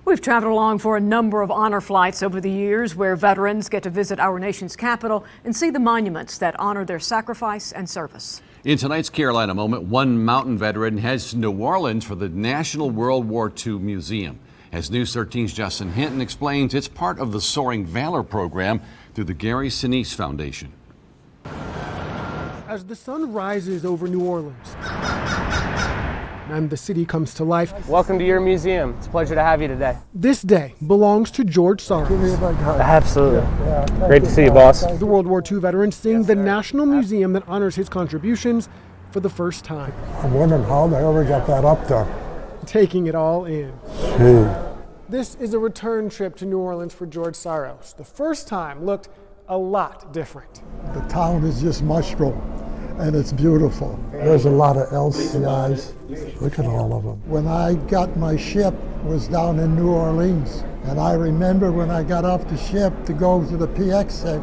We've traveled along for a number of honor flights over the years where veterans get to visit our nation's capital and see the monuments that honor their sacrifice and service. In tonight's Carolina Moment, one mountain veteran heads to New Orleans for the National World War II Museum. As News 13's Justin Hinton explains, it's part of the Soaring Valor program through the Gary Sinise Foundation. As the sun rises over New Orleans and the city comes to life. Welcome to your museum. It's a pleasure to have you today. This day belongs to George Sarros. Absolutely. Great to see you, boss. The World War II veteran seeing the National Museum that honors his contributions for the first time. I'm wondering how they ever got that up there. Taking it all in. Gee. This is a return trip to New Orleans for George Sarros. The first time looked a lot different. The town is just mushroom, and it's beautiful. There's a lot of LCIs. Look at all of them. When I got my ship was down in New Orleans, and I remember when I got off the ship to go to the PX set,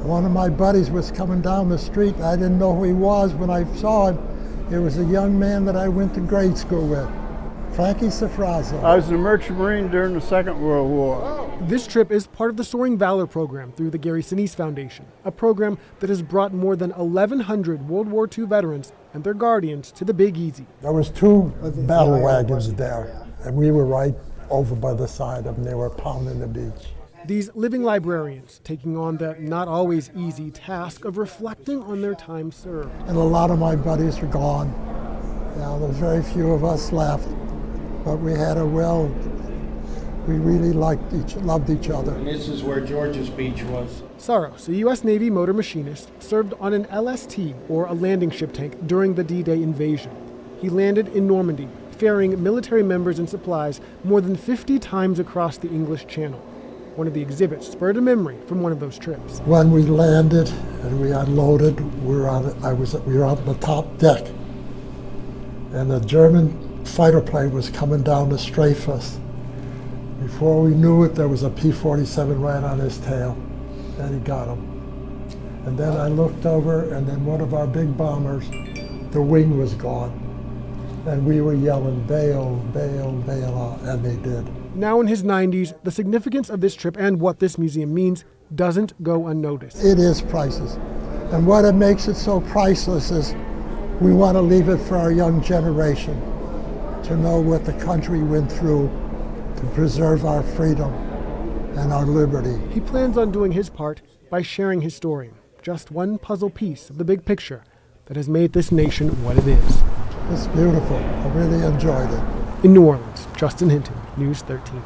one of my buddies was coming down the street. I didn't know who he was. When I saw him, it was a young man that I went to grade school with, Frankie Safrazo. I was a merchant marine during the Second World War. This trip is part of the Soaring Valor program through the Gary Sinise Foundation, a program that has brought more than 1,100 World War II veterans and their guardians to the Big Easy. There was 2 battle wagons there, and we were right over by the side of them. They were pounding the beach. These living librarians taking on the not always easy task of reflecting on their time served. And a lot of my buddies are gone. Now, there's very few of us left, but we had we really loved each other. And this is where George's Beach was. Sarros, a U.S. Navy motor machinist, served on an LST, or a landing ship tank, during the D-Day invasion. He landed in Normandy, ferrying military members and supplies more than 50 times across the English Channel. One of the exhibits spurred a memory from one of those trips. When we landed and we unloaded, we were on the top deck, and a German fighter plane was coming down to strafe us. Before we knew it, there was a P-47 right on his tail, and he got him. And then I looked over, and then one of our big bombers, the wing was gone, and we were yelling, bail, bail, bail out, and they did. Now in his 90s, the significance of this trip and what this museum means doesn't go unnoticed. It is priceless. And what it makes it so priceless is we want to leave it for our young generation to know what the country went through to preserve our freedom and our liberty. He plans on doing his part by sharing his story, just one puzzle piece of the big picture that has made this nation what it is. It's beautiful. I really enjoyed it. In New Orleans, Justin Hinton, News 13.